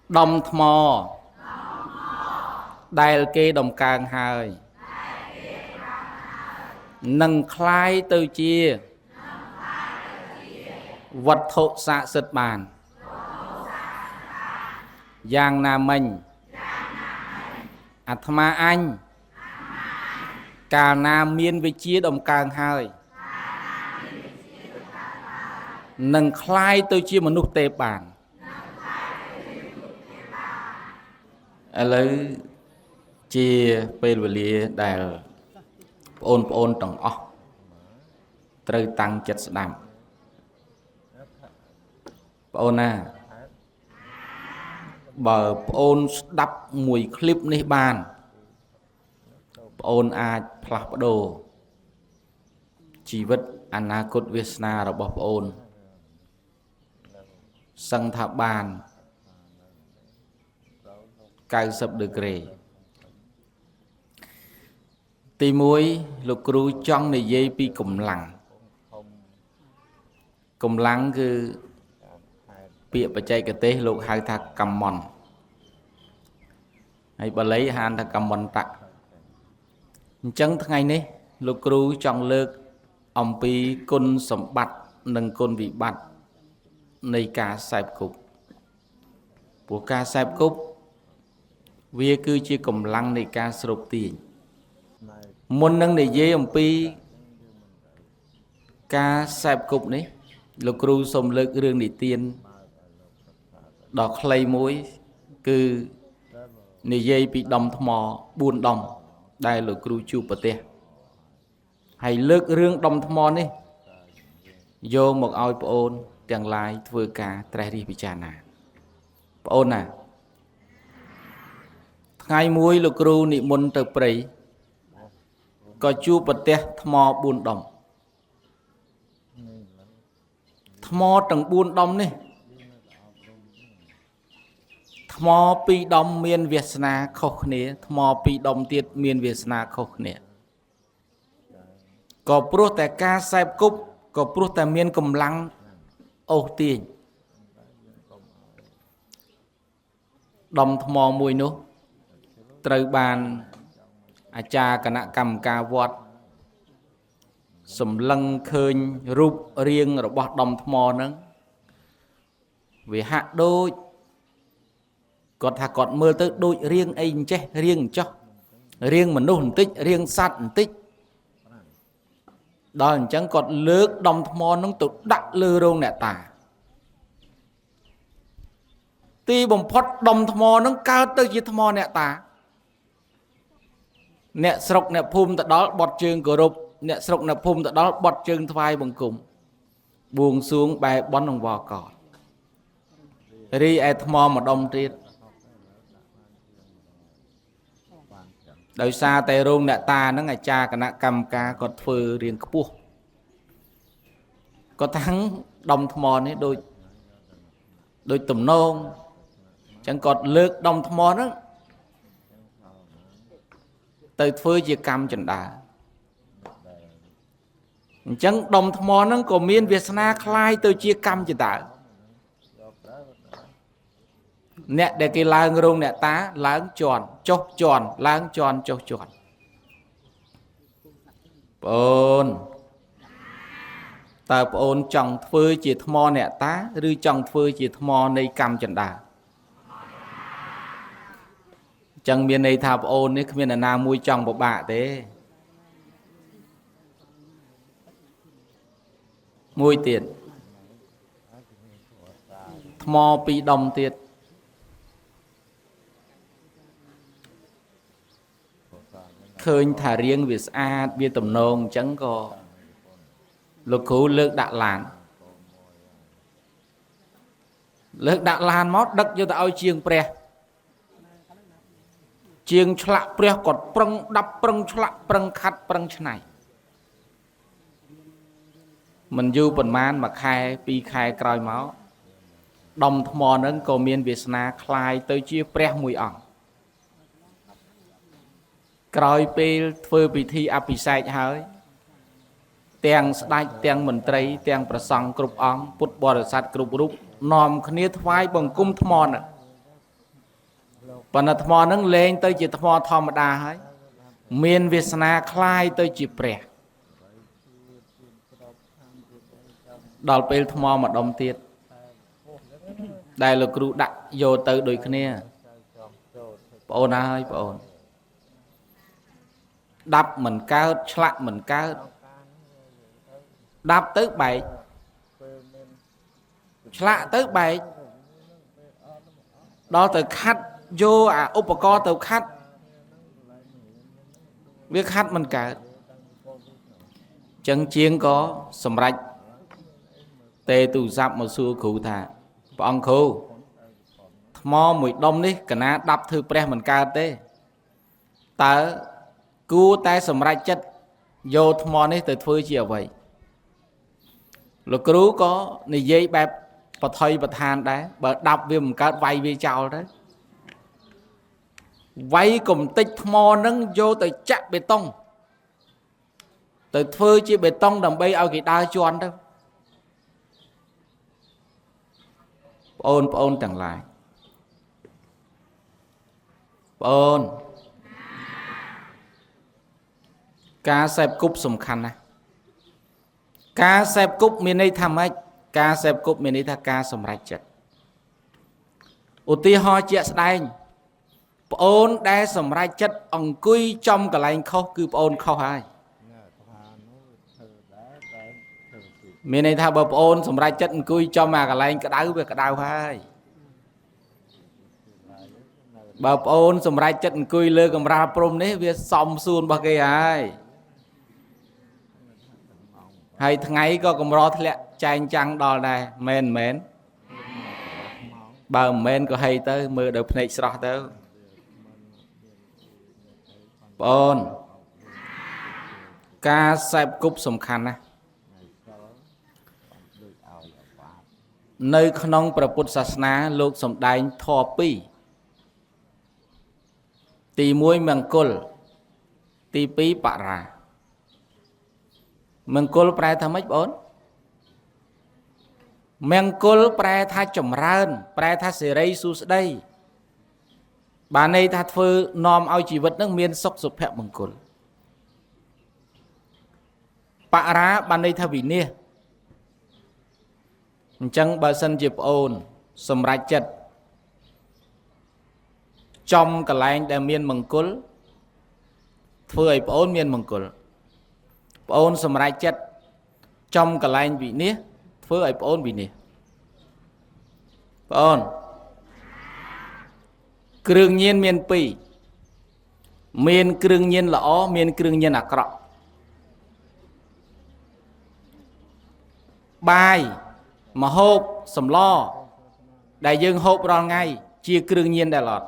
đom thmò đài kê đồng càng hơi nâng khai tư chia vật thụ xạ sật bàn giang nam mình Atma anh cả nam miên với chia đồng càng hơi nâng khai tư chia mà nút tê bàn lấy chia bê lìa đài ôn tổng óc trời tăng chất đàm ôn à bờ ôn đắp mùi clip này bàn ôn ai plak đồ chỉ vật anakut Vietna rồi bọc ôn sang thả bàn cao sập được rề tì muối lục ru trong này dây pi cùng lăng cứ bịa bà chạy cái tế lục hai thạc cầm mòn hay bà lấy hai thạc cầm mòn tặng chẳng tháng ngày này lục ru trong lực ông pi côn sầm bạch nâng côn vị bạch này cả sạp cục của ca sạp cục vì cứ chỉ cầm lăng này ca sụp tiền môn nâng này dây ông pi ca sạp cục này lục ru sầm lực rương này tiền đọc lây muối cứ này dây bị đồng thmò buồn đồng đây là cửu chu bát tê hay lược rương đồng thmò này vô một ao ôn chẳng lại vừa cả trai đi bị chán à ôn à ngày muối là cửu nị môn từ prey có chu bát tê thmò buồn đồng thmò tầng buồn đồng này thmò pi đom miên Việt Na khóc nè thmò pi đom tiết miên Việt Na khóc nè có pro tại ca sạp cúp có pro tại miên cầm lăng ô tiền đom thmò mùi nô trời bàn cha cả nạ cầm ca vọt sầm lăng khơi rụp riêng rồi bọt đom thmò nâng vì hạ đôi còn thà còn mơ tới đôi riêng anh chứ riêng cho riêng mà nôn tích riêng sát tích đó chẳng còn lướt đồng thmò nó tụt đặt lư rôn nè tà ti bồng phật đồng thmò nó cao tới chỉ thmò nè tà nè sọc nè phum tại đó bọt trường cổ rụp nè sọc nè phum tại đó bọt trường thai bằng cùng buông xuống bài bón đồng vò cỏ ri ai thmò mà đông triết đời xa tay rôn nè ta nó ngày cha cả nạ cầm ca còn phơ riêng cấp buộc có thắng đồng thmò ấy đôi tùm nôn chẳng còn lược đồng thmò đó từ phơ chia cầm chẳng đá chẳng đồng thmò nó có miên Việt Na khai từ chia cầm chẳng đá nè để cái láng rung nè tá láng tròn chốc tròn láng tròn chốc tròn ôn ta ôn trong phơi chỉ thmò nè tá rư trong phơi chỉ thmò này cầm chân đà chẳng miền này thà ôn đấy miền là nam mui trong một bạ thế mui tiền thmò pi đồng tiền khơi thả riêng việc a bia tầm nông chẳng có lục khú lược đạ làn mót đất cho tao chiêng pre chiêng chạ pre còn prăng đập prăng chạ prăng khát prăng này mình du bẩn man mà khai pi khai còi máu đồng thmò nâng cầu miên Việt Na khai tới chia pre mùi ỏng còi pi phơi bị thi áp bị sai hơi tiền đại tiền mình tây tiền prasang cục ong put bò sát cục rúp nòm khné thoái bằng cung thmò nè ប៉ុន្តែថ្មហ្នឹងលែងទៅជាថ្មធម្មតាហើយមានវាសនាคล้ายទៅជាព្រះដល់ពេលថ្មមួយដុំទៀតដែលលោកគ្រូដាក់យកទៅដូចគ្នាបងអូនហើយបងអូនដាប់មិនកើតឆ្លាក់មិនកើតដាប់ទៅបែកឆ្លាក់ទៅបែកដល់ទៅខាត់យកអាឧបករណ៍ទៅខាត់វាខាត់មិនកើតចឹងជាងក៏សម្រេចទេទូរស័ព្ទមកសួរគ្រូថាព្រះអង្គគ្រូថ្មមួយដុំនេះកណាដាប់ធ្វើព្រះមិនកើតទេតើគួរតែសម្រេចចិត្តយកថ្មនេះទៅធ្វើជាអ្វីលោកគ្រូក៏និយាយបែបបថុយប្រឋានដែរបើដាប់វាមិនកើតវាយវាចោលទៅវាយកំតិចថ្មនឹងយកទៅចាក់បេតុងទៅធ្វើជាបេតុងដើម្បីឲ្យគេដើរជន់ទៅបងប្អូនទាំងឡាយបងការសេពគប់សំខាន់ណាស់ការសេពគប់មានន័យថាម៉េចការសេពគប់មានន័យថាការសម្រេចចិត្តឧទាហរណ៍ជាក់ស្ដែងប្អូនដែលសម្រេចចិត្តអង្គុយចំកន្លែងខុសគឺប្អូនខុសហើយមានន័យថាបើប្អូនសម្រេចចិត្តអង្គុយចំអាកន្លែងក្តៅវាក្តៅហើយបើប្អូនសម្រេចចិត្តអង្គុយលើកំរាលព្រំនេះវាសំសួនរបស់គេហើយថ្ងៃក៏កម្រធ្លាក់ចែងចាំងដល់ដែរមែនមែនបើមិនមែនក៏ហីទៅមើលដល់ភ្នែកស្រស់ទៅបងអូនការសេពគប់សំខាន់ណាស់នៅក្នុងព្រះពុទ្ធសាសនាលោកសម្ដែងធម៌2ទី1មង្គលទី2បរាមង្គលប្រែថាម៉េចបងអូនមង្គលប្រែថាចម្រើនប្រែថាសេរីសួស្តីបានន័យថាធ្វើនាំឲ្យជីវិតនឹងមានសុខសុភមង្គលបរាបានន័យថាវិនាសអញ្ចឹងបើសិនជាប្អូនសម្រេចចិត្តចំកន្លែងដែលមានមង្គលធ្វើឲ្យប្អូនមានមង្គលប្អូនសម្រេចចិត្តចំកន្លែងវិនាសធ្វើឲ្យប្អូនវិនាសប្អូនគ្រឿងញៀនមាន2មានគ្រឿងញៀនល្អមានគ្រឿងញៀនអាក្រក់បាយម្ហូបសម្លដែលយើងហូបរាល់ថ្ងៃជាគ្រឿងញៀនដែលអត់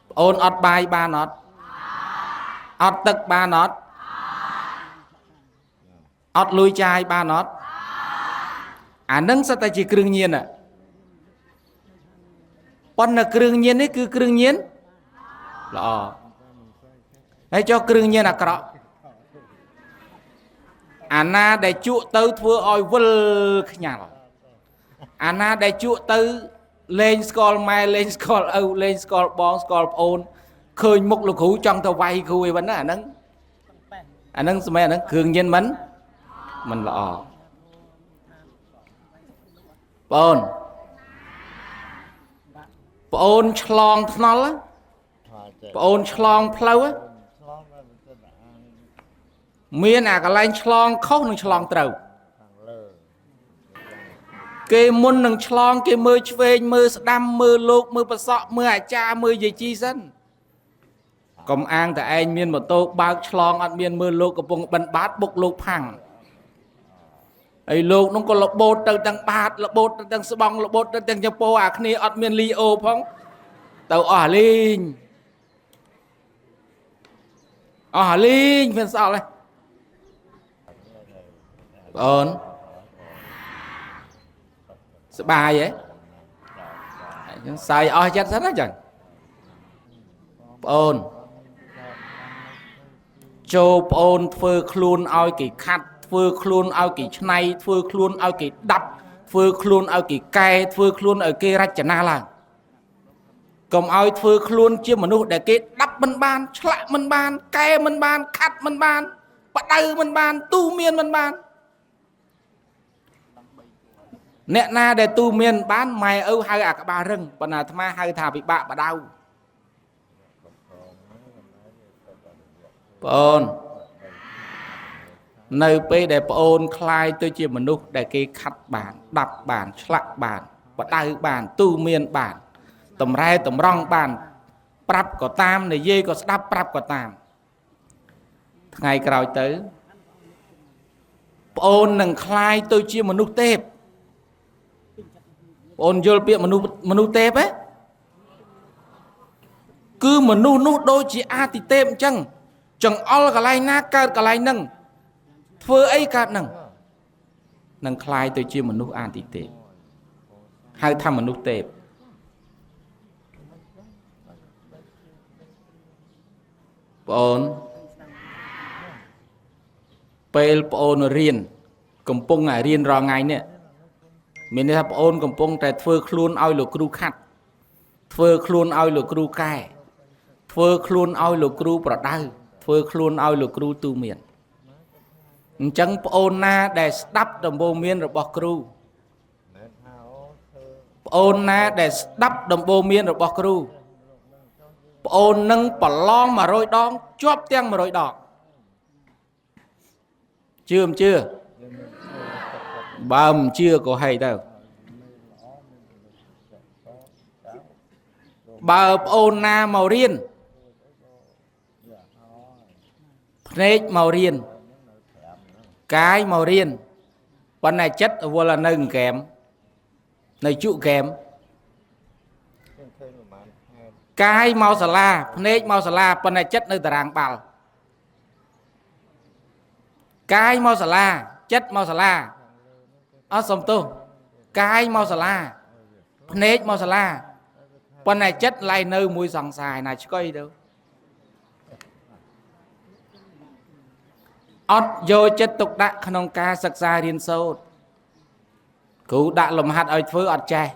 ប្អូនអត់បាយបានអត់អត់ទឹកបានអត់អត់លុយចាយបានអត់អានឹងសិតតែជាគ្រឿងញៀនប៉ុន្តែគ្រឿងញៀននេះគឺគ្រឿងញៀនល្អហើយចុះគ្រឿងញៀនអាក្រក់អាណាដែលជក់ទៅធ្វើឲ្យវិលខ្ញាល់អាណាដែលជក់ទៅលេងស្គាល់ម៉ែលេងស្គាល់ឪលេងស្គាល់បងស្គាល់ប្អូនឃើញមុខលោកគ្រូចង់ទៅវាយគ្រូអីវិញណាអាហ្នឹងស្មែអាហ្នឹងគ្រឿងញៀនមិនល្អបងប្អូនឆ្លងថ្នល់ប្អូនឆ្លងផ្លូវមានអាកន្លែងឆ្លងខុសនិងឆ្លងត្រូវគេមុននឹងឆ្លងគេមើលឆ្វេងមើលស្ដាំមើលលោកមើលប្រសក់មើលអាចារ្យមើលយាយជីសិនកុំអាងតែឯងមានម៉ូតូបើកឆ្លងអត់មានមើលលោកកំពុងបិណ្ឌបាតបុកលោកផាំងហើយលោកនោះក៏លបោតទៅទាំងបាតលបោតទៅទាំងស្បង់លបោតទៅទាំងចពោអាគ្នាអត់មានលីអូផងទៅអស់លេងមានសល់ទេបងសបាយហ៎អញ្ចឹងសាយអស់ចិត្តសិនណាចឹងបងចូលបងធ្វើខ្លួនឲ្យគេខាត់ធ្វើខ្លួនឲ្យគេឆ្នៃធ្វើខ្លួនឲ្យគេដាប់ធ្វើខ្លួនឲ្យគេកែធ្វើខ្លួនឲ្យគេរចនាឡើង កុំឲ្យធ្វើខ្លួនជាមនុស្សដែលគេដាប់មិនបានឆ្លាក់មិនបានកែមិនបានខាត់មិនបានបដៅមិនបានទូមានមិនបានអ្នកណាដែលទូមានបានម៉ែឪហៅអាក្បាលរឹងប៉ុន្តែអាត្មាហៅថាពិបាកបដៅបងអូននៅពេលដែលប្អូនคลายទៅជាមនុស្សដែលគេខាត់បានដាប់បានឆ្លាក់បានបដៅបានទូមានបានតម្រែតម្រង់បានប្រាប់ក៏តាមនិយាយក៏ស្ដាប់ប្រាប់ក៏តាមថ្ងៃក្រោយទៅប្អូននឹងคลายទៅជាមនុស្សទេពប្អូនយល់ពាក្យមនុស្សទេពទេគឺមនុស្សនោះដូចជាអាទិទេពអញ្ចឹងចង្អុលកន្លែងណាកើតកន្លែងហ្នឹងធ្វើអីកើតហ្នឹងនឹងคลายទៅជាមនុស្សអាទិទេពហៅថាមនុស្សទេពប្អូនពេលប្អូនរៀនកំពុងរៀនរាល់ថ្ងៃនេះមានន័យថាប្អូនកំពុងតែធ្វើខ្លួនឲ្យលោកគ្រូខាត់ធ្វើខ្លួនឲ្យលោកគ្រូកែធ្វើខ្លួនឲ្យលោកគ្រូប្រដៅធ្វើខ្លួនឲ្យលោកគ្រូទូមានអញ្ចឹងប្អូនណាដែលស្ដាប់ដំបូន្មានរបស់គ្រូប្អូនណាដែលស្ដាប់ដំបូន្មានរបស់គ្រូប្អូននឹងប្រឡង100ដងជាប់ទាំង100ដងជឿមិនជឿបើមិនជឿក៏ហីទៅបើប្អូនណាមករៀនភ្នែកមករៀនកាយមករៀនប៉ុន្តែចិត្តវល់នៅកែមនៅជក់កែមកាយមកសាលាភ្នែកមកសាលាប៉ុន្តែចិត្តនៅតារាងបាល់កាយមកសាលាចិត្តមកសាលាអត់សំទោសកាយមកសាលាភ្នែកមកសាលាប៉ុន្តែចិត្តឡៃនៅមួយសង្សារណាឆ្កុយទៅអត់យកចិត្តទុកដាក់ក្នុងការសិក្សារៀនសូត្រគ្រូដាក់លំហាត់ឲ្យធ្វើអត់ចេះ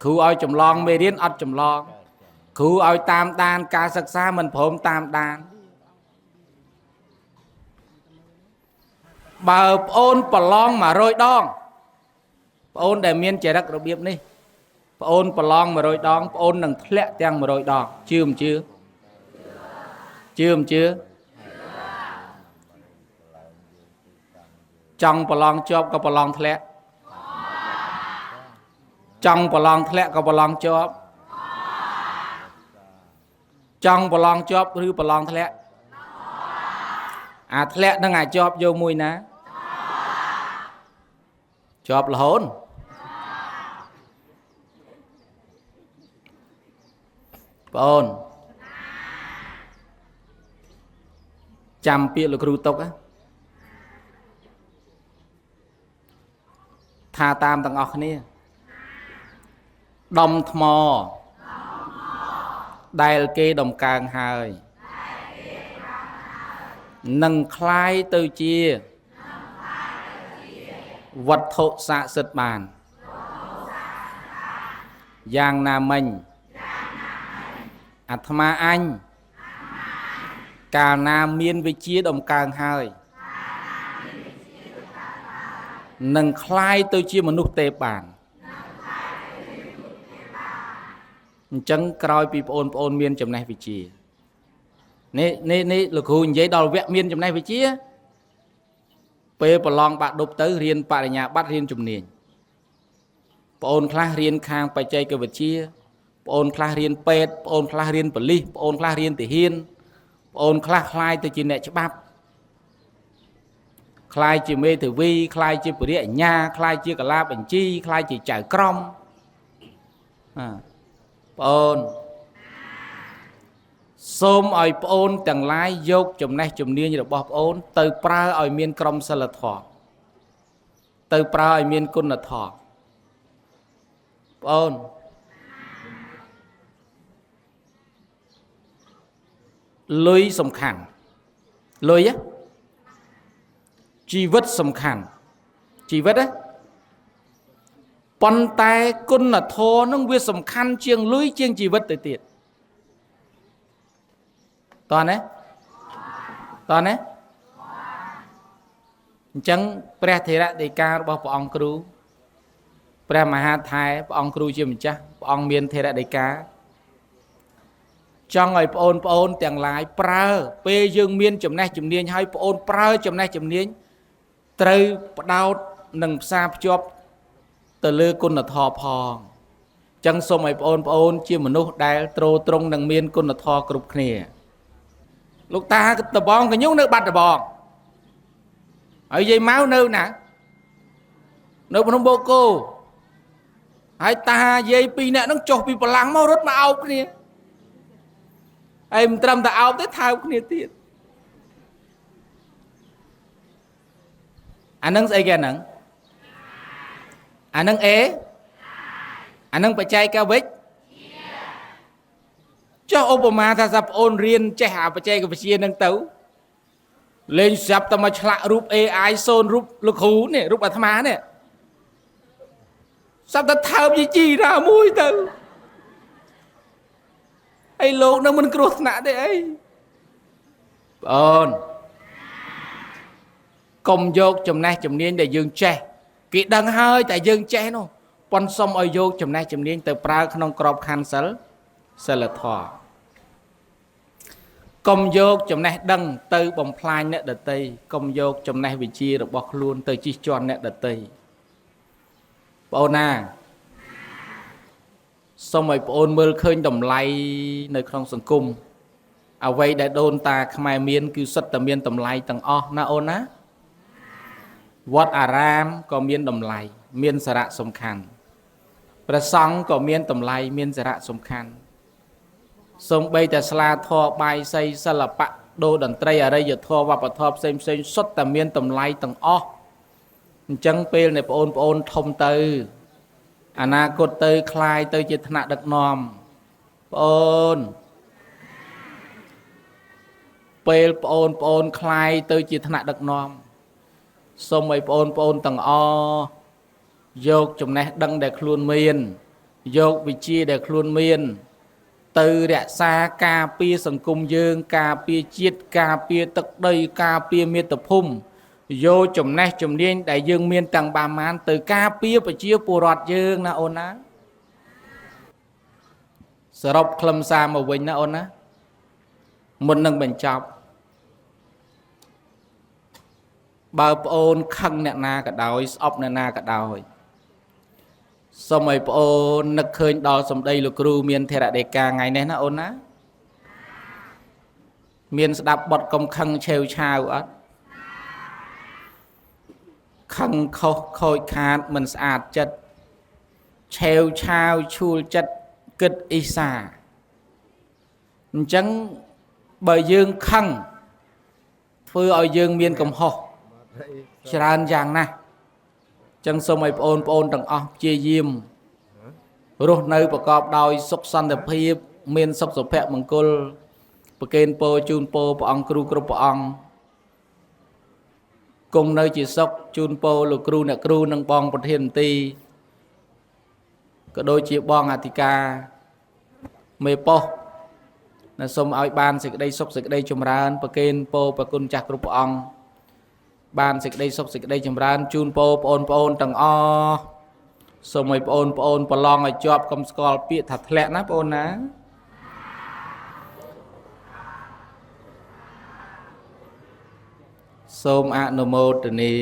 គ្រូឲ្យចម្លងមេរៀនអត់ចម្លងគ្រូឲ្យតាមដានការសិក្សាមិនព្រមតាមដានបើប្អូនប្រឡង100ដងប្អូនដែលមានចរិតរបៀបនេះប្អូនប្រឡង100ដងប្អូននឹងធ្លាក់ទាំង100ដងជឿមិនជឿជឿមិនជឿចង់ប្រឡងជាប់ក៏ប្រឡងធ្លាក់ចង់ប្រឡងធ្លាក់ក៏ប្រឡងជាប់ចង់ប្រឡងជាប់ឬប្រឡងធ្លាក់អាធ្លាក់នឹងអាចជាប់យកមួយណាជាប់រហូតបងអូនចាំពាក្យលោកគ្រូតុកថាតាមទាំងអស់គ្នាដុំថ្មដែលគេដំកើងហើយនឹងคล้ายទៅជាវត្ថុស័ក្តិសិទ្ធិបានយ៉ាងណាមិញអាត្មាអញកាលណាមានវិជាដំកើងហើយនឹងคล้ายទៅជាមនុស្សទេពបានអញ្ចឹងក្រោយពីបងប្អូនមានចំណេះវិជានេះលោកគ្រូនិយាយដល់វគ្គមានចំណេះវិជាពេលប្រឡងបាក់ឌុបទៅរៀនបរិញ្ញាបត្ររៀនជំនាញបងអូនខ្លះរៀនខាងបច្ចេកវិទ្យាបងអូនខ្លះរៀនពេទ្យបងអូនខ្លះរៀនប៉ូលីសបងអូនខ្លះរៀនទាហានបងអូនខ្លះខ្លាយទៅជាអ្នកច្បាប់ខ្លាយជាមេធាវីខ្លាយជាពរិញ្ញា ខ្លាយជាកលាបញ្ជីខ្លាយជាចៅក្រមបងអូនសូមឲ្យប្អូនទាំងឡាយយកចំណេះជំនាញរបស់ប្អូនទៅប្រើឲ្យមានក្រមសីលធម៌ទៅប្រើឲ្យមានគុណធម៌បងអូនលុយសំខាន់លុយជីវិតសំខាន់ជីវិត ប៉ុន្តែគុណធម៌នឹងវាសំខាន់ជាងលុយជាងជីវិតទៅទៀតតើណាអញ្ចឹងព្រះថេរដីការបស់ព្រះអង្គគ្រូព្រះមហាថែព្រះអង្គគ្រូជាម្ចាស់ព្រះអង្គមានថេរដីកាចង់ឲ្យប្អូនទាំងឡាយប្រើពេលយើងមានចំណេះជំនាញឲ្យប្អូនប្រើចំណេះជំនាញត្រូវផ្ដោតនិងផ្សារភ្ជាប់ទៅលើគុណធម៌ផងអញ្ចឹងសូមឲ្យប្អូនជាមនុស្សដែលទ្រទ្រង់និងមានគុណធម៌គ្រប់គ្នាលោកតាតបងកញ្ញូនៅបាត់តបងហើយយាយម៉ៅនៅណានៅភ្នំបូកគោហើយតាយាយពីរនាក់ហ្នឹងចុះពីបលាំងមករត់មកអោបគ្នាហើយមិនត្រឹមតែអោបទេថើបគ្នាទៀតអាហ្នឹងស្អីគេហ្នឹងអាហ្នឹងអាហ្នឹងបច្ចេកវិទ្យាចុះឧបមាថាសាប្អូនរៀនចេះអាបច្ចេកវិទ្យាហ្នឹងទៅលេងស្រាប់តែមកឆ្លាក់រូប AI សូនរូបលោកគ្រូនេះរូបអាត្មានេះស្រាប់តែថើបយីជីណាមួយទៅអីលោកនឹងមិនគ្រោះថ្នាក់ទេអីបងអូនកុំយកចំណេះជំនាញដែលយើងចេះគេដឹងហើយតែយើងចេះនោះប៉ុនសុំឲ្យយកចំណេះជំនាញទៅប្រើក្នុងក្របខ័ណ្ឌសិលធម៌កុំយកចំណេះដឹងទៅបំផ្លាញអ្នកដទៃកុំយកចំណេះវិជ្ជារបស់ខ្លួនទៅជិះជាន់អ្នកដទៃបងអូនណាសូមឲ្យបងអូនមើលឃើញតម្លៃនៅក្នុងសង្គមអ្វីដែលដូនតាខ្មែរមានគឺសិតតែមានតម្លៃទាំងអស់ណាអូនណាវត្តអារាមក៏មានតម្លៃមានសារៈសំខាន់ព្រះសង្ឃក៏មានតម្លៃមានសារៈសំខាន់សូម្បីតែស្លាធម៌បាយសីសិល្បៈដូរតន្ត្រីអរិយធម៌វប្បធម៌ផ្សេងសុទ្ធតែមានតម្លៃទាំងអស់អញ្ចឹងពេលនៃបងប្អូនធំទៅអនាគតទៅคลายទៅជាថ្នាក់ដឹកនាំបងអូនពេលបងប្អូនคลายទៅជាថ្នាក់ដឹកនាំសូមឲ្យបងប្អូនទាំងអស់យកចំណេះដឹងដែលខ្លួនមានយកវិជ្ជាដែលខ្លួនមានទៅរក្សាការពារសង្គមយើងការពារជាតិការពារទឹកដីការពារមាតុភូមិយកចំណេះជំនាញដែលយើងមានទាំងបាមាន ទៅការពារប្រជាពលរដ្ឋយើងណាអូនណាសរុបខ្លឹមសារមកវិញណាអូនណាមុននឹងបញ្ចប់បើប្អូនខឹងអ្នកណាក៏ដោយស្អប់អ្នកណាក៏ដោយសូមឲ្យប្អូននឹកឃើញដល់សម្ដីលោកគ្រូមានធរដេកាថ្ងៃនេះណាអូនណាមានស្ដាប់បទកំខឹងឆេវឆាវអត់ខឹងខុសខូចខាតមិនស្អាតចិត្តឆេវឆាវឈួលចិត្តគិតអ៊ីសាអញ្ចឹងបើយើងខឹងធ្វើឲ្យយើងមានកំហុសច្រើនយ៉ាងណាស់ចឹងសូមឲ្យបងប្អូនទាំងអស់ព្យាយាមរស់នៅប្រកបដោយសុខសន្តិភាពមានសុខសុភមង្គលប្រគេនពរជូនពរព្រះអង្គគ្រូគ្រប់ព្រះអង្គគង់នៅជាសុខជូនពរលោកគ្រូអ្នកគ្រូនិងបងប្រធានមន្ត្រីក៏ដូចជាបងអធិការមេប៉ុស្តិ៍សូមឲ្យបានសេចក្តីសុខសេចក្តីចម្រើនប្រគេនពរប្រគុណចាស់គ្រប់ព្រះអង្គបានសេចក្តីសុខសេចក្តីចម្រើនជូនពរបងប្អូនទាំងអស់សូមឲ្យបងប្អូនប្រឡងឲ្យជាប់កុំស្គាល់ពាក្យថាធ្លាក់ណាបងប្អូនណាសូមអនុមោទនា